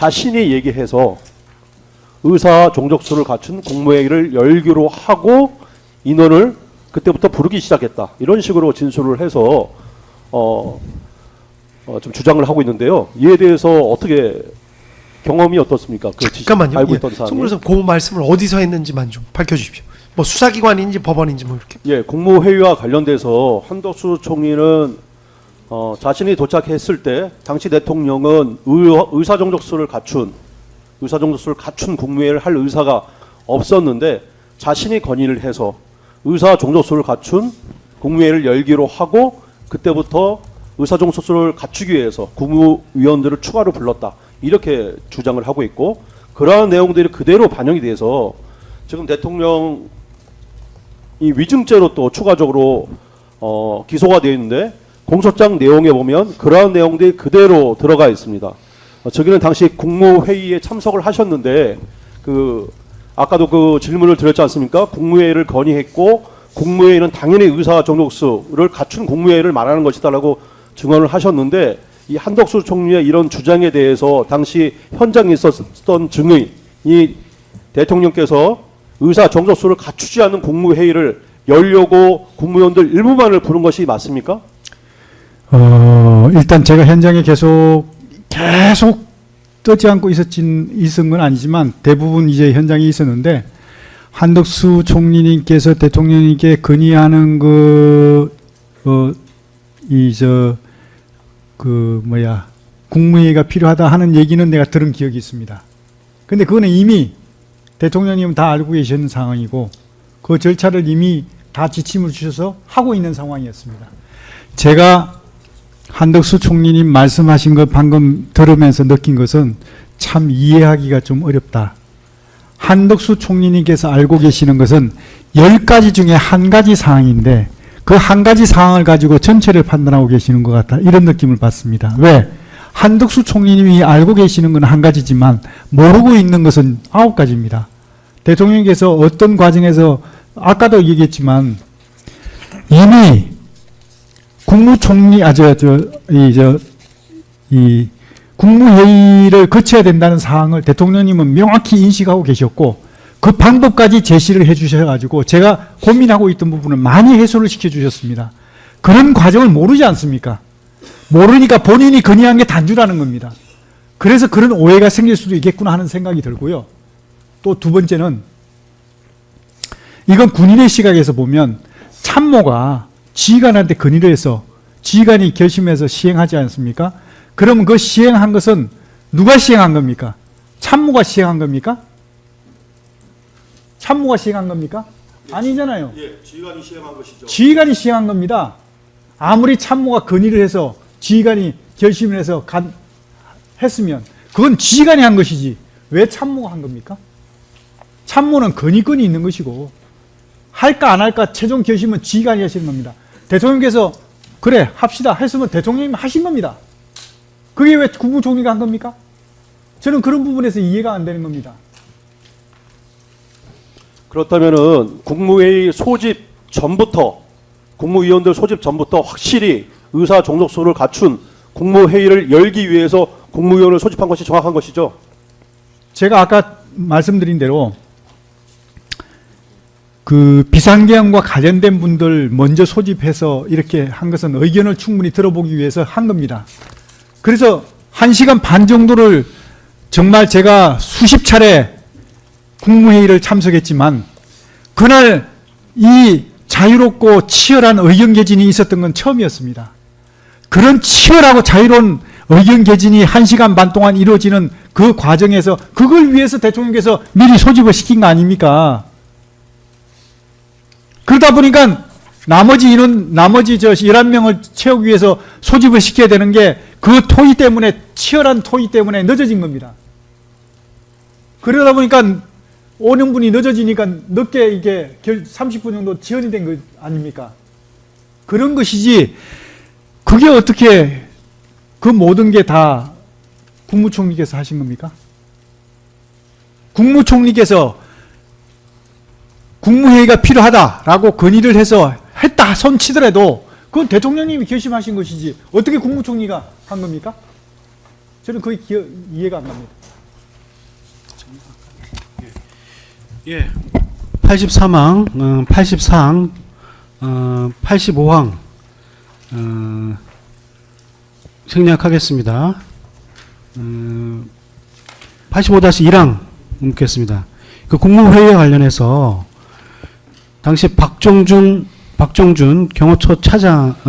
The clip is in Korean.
자신이 얘기해서 의사 종족수를 갖춘 국무회의를 열기로 하고 인원을 그때부터 부르기 시작했다. 이런 식으로 진술을 해서 좀 주장을 하고 있는데요. 이에 대해서 어떻게 경험이 어떻습니까? 잠깐만요. 알고 예. 있던 사항이. 송 변호사 그 말씀을 어디서 했는지만 좀 밝혀주십시오. 뭐 수사기관인지 법원인지 뭐 이렇게. 예, 국무회의와 관련돼서 한덕수 총리는 자신이 도착했을 때 당시 대통령은 의사정족수를 갖춘 국무회의를 할 의사가 없었는데 자신이 건의를 해서 의사정족수를 갖춘 국무회의를 열기로 하고 그때부터 의사정족수를 갖추기 위해서 국무위원들을 추가로 불렀다. 이렇게 주장을 하고 있고 그러한 내용들이 그대로 반영이 돼서 지금 대통령이 위증죄로 또 추가적으로 기소가 되어 있는데 공소장 내용에 보면 그러한 내용들이 그대로 들어가 있습니다. 저기는 당시 국무회의에 참석을 하셨는데 아까도 그 질문을 드렸지 않습니까? 국무회의를 건의했고 국무회의는 당연히 의사 정족수를 갖춘 국무회의를 말하는 것이다라고 증언을 하셨는데 이 한덕수 총리의 이런 주장에 대해서 당시 현장에 있었던 증인이 대통령께서 의사 정족수를 갖추지 않은 국무회의를 열려고 국무위원들 일부만을 부른 것이 맞습니까? 일단 제가 현장에 계속 뜨지 않고 있은 건 아니지만 대부분 이제 현장에 있었는데 한덕수 총리님께서 대통령님께 건의하는 국무회의가 필요하다 하는 얘기는 내가 들은 기억이 있습니다. 근데 그거는 이미 대통령님은 다 알고 계시는 상황이고 그 절차를 이미 다 지침을 주셔서 하고 있는 상황이었습니다. 제가 한덕수 총리님 말씀하신 것 방금 들으면서 느낀 것은 참 이해하기가 좀 어렵다. 한덕수 총리님께서 알고 계시는 것은 10가지 중에 한 가지 사항인데 그 한 가지 사항을 가지고 전체를 판단하고 계시는 것 같다. 이런 느낌을 받습니다. 왜? 한덕수 총리님이 알고 계시는 건 한 가지지만 모르고 있는 것은 9가지입니다. 대통령께서 어떤 과정에서 아까도 얘기했지만 이미 국무회의를 거쳐야 된다는 사항을 대통령님은 명확히 인식하고 계셨고 그 방법까지 제시를 해 주셔가지고 제가 고민하고 있던 부분을 많이 해소를 시켜주셨습니다. 그런 과정을 모르지 않습니까? 모르니까 본인이 건의한 게 단주라는 겁니다. 그래서 그런 오해가 생길 수도 있겠구나 하는 생각이 들고요. 또 두 번째는 이건 군인의 시각에서 보면 참모가 지휘관한테 건의를 해서 지휘관이 결심해서 시행하지 않습니까? 그러면 그 시행한 것은 누가 시행한 겁니까? 참모가 시행한 겁니까? 참모가 시행한 겁니까? 아니잖아요. 예, 지휘관이 시행한 것이죠. 지휘관이 시행한 겁니다. 아무리 참모가 건의를 해서 지휘관이 결심을 해서 했으면 그건 지휘관이 한 것이지 왜 참모가 한 겁니까? 참모는 건의권이 있는 것이고 할까 안 할까 최종 결심은 지휘관이 하시는 겁니다. 대통령께서 그래 합시다 했으면 대통령님이 하신 겁니다. 그게 왜 국무총리가 한 겁니까? 저는 그런 부분에서 이해가 안 되는 겁니다. 그렇다면은 국무회의 소집 전부터 국무위원들 소집 전부터 확실히 의사 종족수를 갖춘 국무회의를 열기 위해서 국무위원을 소집한 것이 정확한 것이죠? 제가 아까 말씀드린 대로 그 비상계엄과 관련된 분들 먼저 소집해서 이렇게 한 것은 의견을 충분히 들어보기 위해서 한 겁니다. 그래서 1시간 반 정도를 정말 제가 수십 차례 국무회의를 참석했지만 그날 이 자유롭고 치열한 의견 개진이 있었던 건 처음이었습니다. 그런 치열하고 자유로운 의견 개진이 1시간 반 동안 이루어지는 그 과정에서 그걸 위해서 대통령께서 미리 소집을 시킨 거 아닙니까? 그러다 보니까 나머지 11명을 채우기 위해서 소집을 시켜야 되는 게 그 토의 때문에, 치열한 토의 때문에 늦어진 겁니다. 그러다 보니까 오는 분이 늦어지니까 늦게 이게 30분 정도 지연이 된 거 아닙니까? 그런 것이지, 그게 어떻게 그 모든 게 다 국무총리께서 하신 겁니까? 국무총리께서 국무회의가 필요하다라고 건의를 해서 했다 손치더라도 그건 대통령님이 결심하신 것이지 어떻게 국무총리가 한 겁니까? 저는 그게 이해가 안 갑니다. 예. 83항, 84항, 85항 생략하겠습니다. 85-1항 묻겠습니다. 그 국무회의와 관련해서 당시 박정준 경호처장은